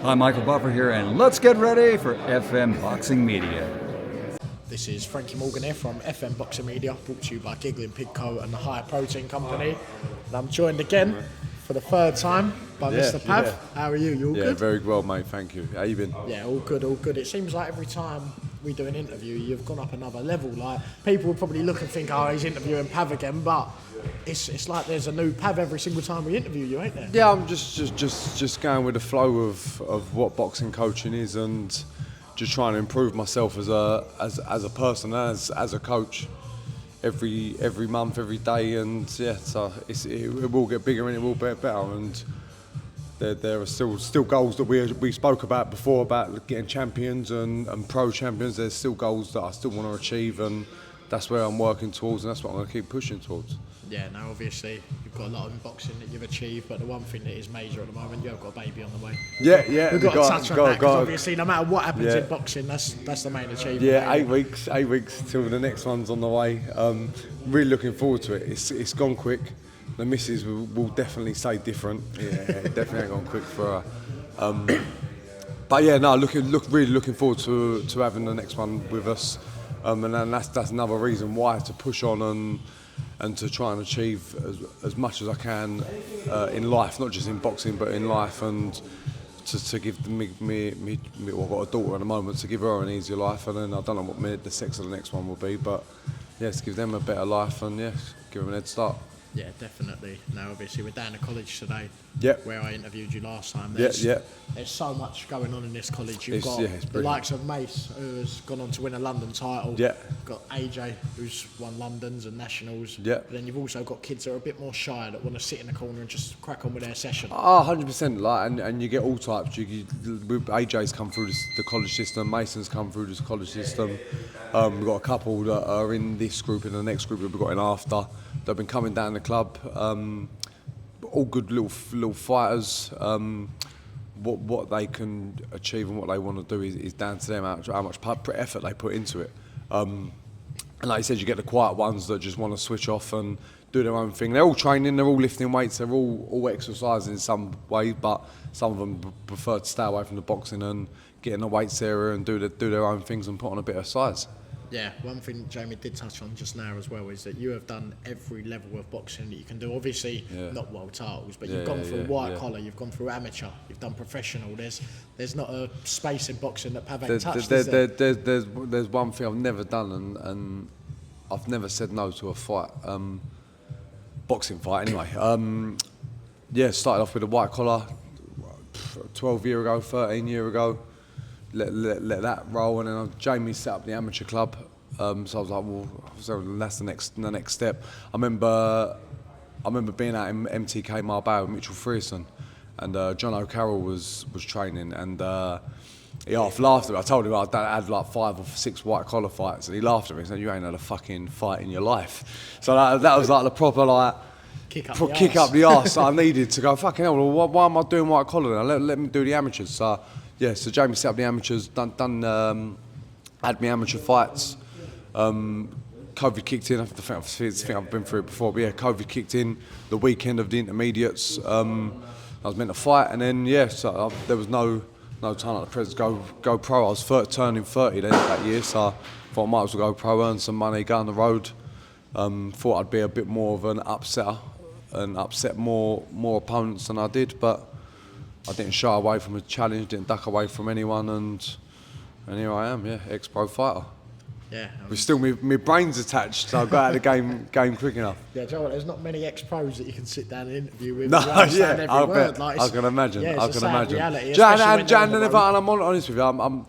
Hi, Michael Buffer here, and let's get ready for FM Boxing Media. This is Frankie Morgan here from FM Boxing Media, brought to you by Giggling Pig Co and the Higher Protein Company. And I'm joined again for the third time by Mr. Pav. Yeah. How are you? You all good? Yeah, very well, mate. Thank you. How you been? Yeah, all good, all good. It seems like every time we do an interview, you've gone up another level. Like, people will probably look and think, oh, he's interviewing Pav again, but it's like there's a new Pav every single time we interview you, ain't there? Yeah, I'm just going with the flow of what boxing coaching is, and just trying to improve myself as a person, as a coach, every month, every day, and yeah, so it will get bigger and it will get better, and there are still goals that we spoke about before about getting champions and pro champions. There's still goals that I still want to achieve, and that's where I'm working towards, and that's what I'm going to keep pushing towards. Yeah, now obviously you've got a lot in boxing that you've achieved, but the one thing that is major at the moment, you've got a baby on the way. Yeah. We've got to touch on that, because obviously no matter what happens in boxing, that's the main achievement. Yeah, 8 weeks till the next one's on the way. Really looking forward to it. It's gone quick. The missus will definitely say different. Yeah, it definitely ain't gone quick for her. But yeah, no, really looking forward to having the next one with us. And then that's another reason why to push on and to try and achieve as much as I can in life, not just in boxing but in life, and to give me well, I've got a daughter at the moment, to give her an easier life, and then I don't know what the sex of the next one will be, but yes, give them a better life, and yes, give them an head start. Yeah, definitely. Now, obviously, we're down to college today, where I interviewed you last time. There's so much going on in this college. You've got it's the likes of Mace, who has gone on to win a London title. Yeah. You've got AJ, who's won Londons and Nationals. Yeah. But then you've also got kids that are a bit more shy, that want to sit in the corner and just crack on with their session. 100%. Like, and you get all types. AJ's come through the college system. Mason's come through this college system. We've got a couple that are in this group and the next group that we've got in after. They've been coming down the club. All good little fighters. What they can achieve and what they want to do is down to them. How much effort they put into it. And like you said, you get the quiet ones that just want to switch off and do their own thing. They're all training, they're all lifting weights, they're all exercising in some way, but some of them prefer to stay away from the boxing and get in the weights area and do their own things and put on a bit of size. Yeah, one thing Jamie did touch on just now as well is that you have done every level of boxing that you can do. Obviously, not world titles, but you've gone through white collar, you've gone through amateur, you've done professional. There's not a space in boxing that Pav ain't touched, there's one thing I've never done, and I've never said no to a fight, boxing fight anyway. Started off with a white collar 12 years ago, 13 years ago. Let that roll, and then Jamie set up the amateur club. So I was like, well, so that's the next step. I remember being out in MTK Marbella with Mitchell Frierson, and John O'Carroll was training, and he half laughed at me. I told him I'd had like 5 or 6 white collar fights, and he laughed at me and said, "You ain't had a fucking fight in your life." So that was like the proper like kick up the arse that I needed to go, fucking hell, well, why am I doing white collar now? Let me do the amateurs. So Jamie set up the amateurs, had me amateur fights. COVID kicked in. I think I've been through it before, but COVID kicked in the weekend of the intermediates. I was meant to fight, and then there was no time like the present go pro. I was turning 30 then that year, so I thought I might as well go pro, earn some money, go on the road. Thought I'd be a bit more of an upsetter and upset more opponents than I did, but I didn't shy away from a challenge, didn't duck away from anyone, and here I am, ex-pro fighter. Yeah. But still, my brain's attached, so I got out of the game quick enough. Yeah, Joe, there's not many ex-pros that you can sit down and interview with. No, I bet. I can imagine. Yeah, it's a sad reality. And if I'm honest with you, I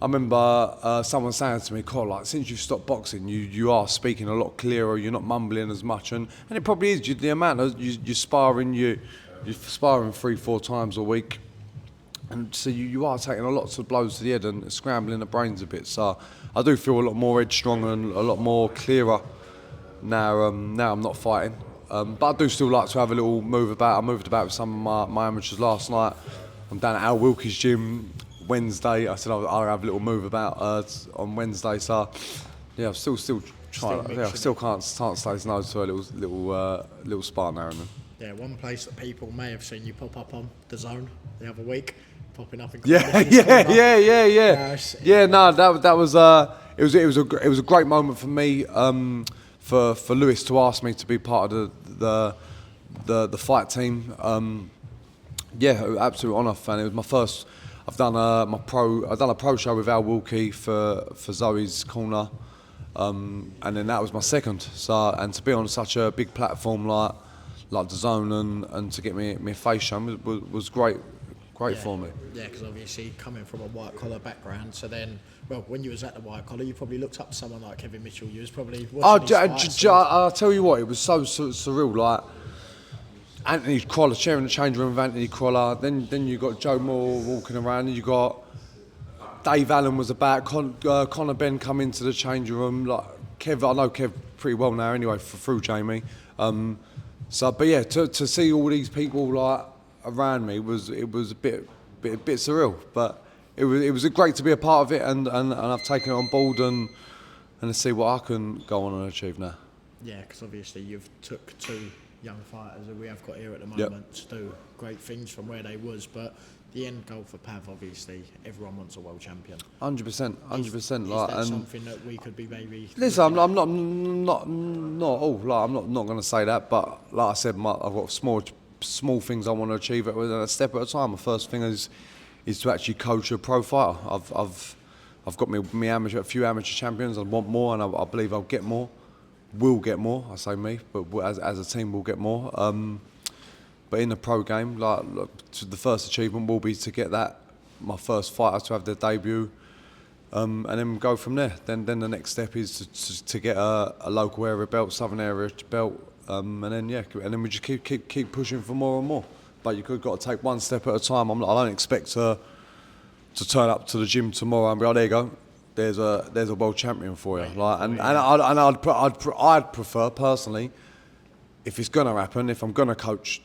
remember someone saying to me, "Carl, like since you've stopped boxing, you are speaking a lot clearer. You're not mumbling as much, and it probably is the amount of you're sparring. You're sparring 3-4 times a week, and so you are taking a lot of blows to the head and scrambling the brains a bit. So I do feel a lot more headstrong and a lot more clearer now. Now I'm not fighting, but I do still like to have a little move about. I moved about with some of my amateurs last night. I'm down at Al Wilkie's gym Wednesday. I said I'll have a little move about on Wednesday. So I'm still trying. I still can't say no to a little spar now and then. Yeah, one place that people may have seen you pop up on, DAZN, the other week. popping up in Yeah, competitions, yeah, corner. yeah, yeah, yeah. It's- Yeah, no, that was it was a great moment for me, for Lewis to ask me to be part of the fight team. Yeah, absolute honour, fan. It was my first. I've done a pro show with Al Wilkie for Zoe's Corner, and then that was my second. So, and to be on such a big platform like the Zone and to get me face shown was great for me. Yeah, because obviously coming from a white collar background, so then, well, when you was at the white collar, you probably looked up to someone like Kevin Mitchell. You was probably watching his fights. I'll tell you what, it was so surreal. Like Anthony Crolla, sharing the change room with Anthony Crolla. Then you got Joe Moore walking around, and you got Dave Allen was about. Conor Benn come into the change room. Like Kev, I know Kev pretty well now anyway through Jamie. But yeah, to see all these people like around me was a bit surreal, but it was great to be a part of it, and I've taken it on board and to see what I can go on and achieve now. Yeah, because obviously you've took two young fighters that we have got here at the moment to do great things from where they was, but the end goal for Pav, obviously, everyone wants a world champion. 100%. Is that something that we could be maybe? Listen, I'm not all. Like, I'm not going to say that, but like I said, I've got small things I want to achieve a step at a time. The first thing is to actually coach a pro fighter. I've got a few amateur champions. I want more, and I believe I'll get more. Will get more. I say me, but as a team, we'll get more. But in the pro game, the first achievement will be to get my first fighter to have their debut, and then go from there. Then the next step is to get a local area belt, southern area belt, and then we just keep pushing for more and more. But you've got to take one step at a time. I don't expect to turn up to the gym tomorrow and be, oh, there you go, there's a world champion for you. I'd prefer personally, if it's gonna happen, if I'm gonna coach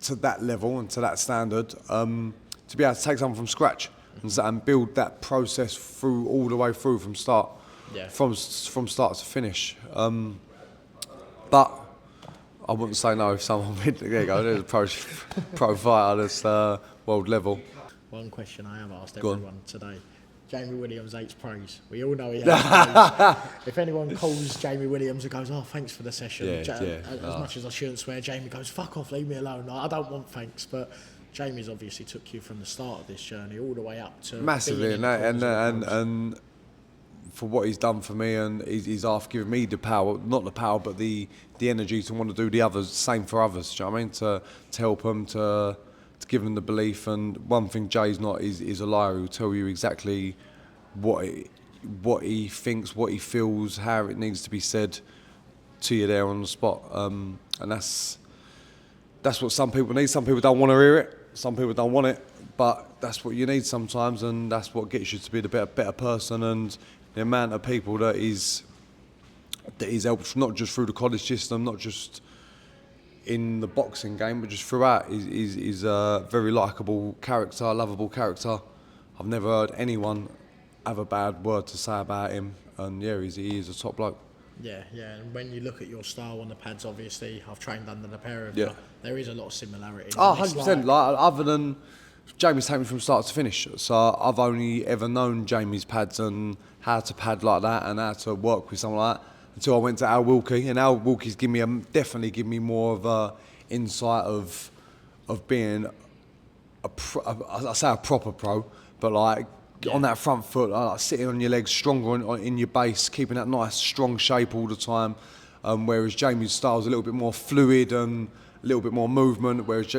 to that level and to that standard, to be able to take something from scratch and build that process all the way through from start to finish. But I wouldn't say no if someone there you go, there's a pro fighter that's world level. One question I have asked everyone today. Jamie Williams hates praise. We all know he hates praise. If anyone calls Jamie Williams and goes, oh, thanks for the session, as much as I shouldn't swear, Jamie goes, fuck off, leave me alone. I don't want thanks. But Jamie's obviously took you from the start of this journey all the way up to massively, and for what he's done for me, and he's after giving me the power, not the power, but the energy to want to do the others, same for others. Do you know what I mean? To help them, to give them the belief. And one thing Jay's not is a liar. He'll tell you exactly what he thinks, what he feels, how it needs to be said to you there on the spot. And that's what some people need. Some people don't want to hear it. Some people don't want it. But that's what you need sometimes, and that's what gets you to be the better person. And the amount of people that he's helped, not just through the college system, not just in the boxing game, but just throughout. He's a very likeable character, lovable character. I've never heard anyone have a bad word to say about him, and he is a top bloke. Yeah, and when you look at your style on the pads, obviously, I've trained under the pair of you. There is a lot of similarities. Oh, 100%. Other than Jamie's taken me from start to finish, so I've only ever known Jamie's pads and how to pad like that and how to work with someone like that until I went to Al Wilkie, and Al Wilkie's definitely given me more of a insight of being a proper pro, but on that front foot, sitting on your legs, stronger in your base, keeping that nice strong shape all the time. Whereas Jamie's style is a little bit more fluid and a little bit more movement, whereas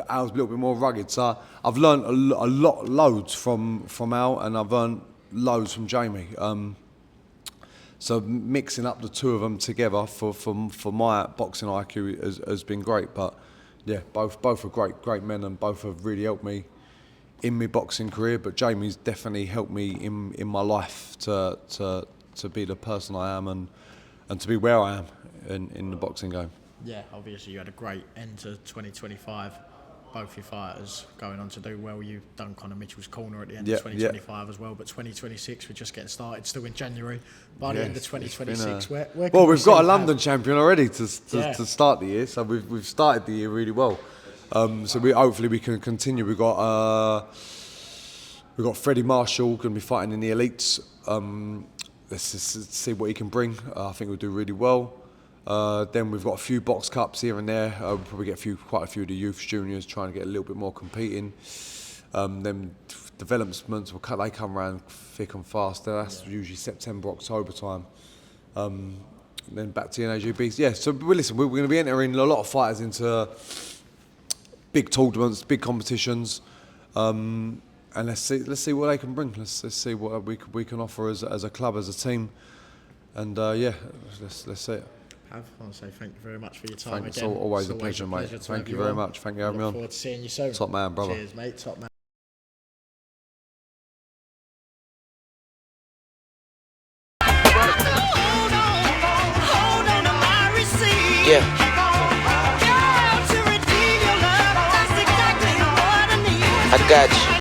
Al's a little bit more rugged. So I've learned loads from Al, and I've learned loads from Jamie. So mixing up the two of them together for my boxing IQ has been great. But yeah, both are great men, and both have really helped me in my boxing career. But Jamie's definitely helped me in my life to be the person I am and to be where I am in the boxing game. Yeah, obviously you had a great end to 2025. Both your fighters going on to do well. You've done Conor Mitchell's corner at the end of 2025 as well, but 2026 we're just getting started, still in January. By the end of 2026, where well, we've got a London champion already to start the year, so we've started the year really well. So hopefully we can continue. We've got We've got Freddie Marshall going to be fighting in the elites. Let's just see what he can bring. I think we'll do really well. Then we've got a few box cups here and there. We'll probably get quite a few of the youth juniors trying to get a little bit more competing. Then developments they come around thick and fast. That's usually September, October time. Then back to NAGB. Yeah. So listen, we're going to be entering a lot of fighters into big tournaments, big competitions. And let's see what they can bring. Let's see what we can offer as a club, as a team, and let's see it. I want to say thank you very much for your time again. It's always a pleasure, mate. Thank you very much. Thank you for having me on. Look forward to seeing you soon. Top man, brother. Cheers, mate. Top man. Yeah. I got you.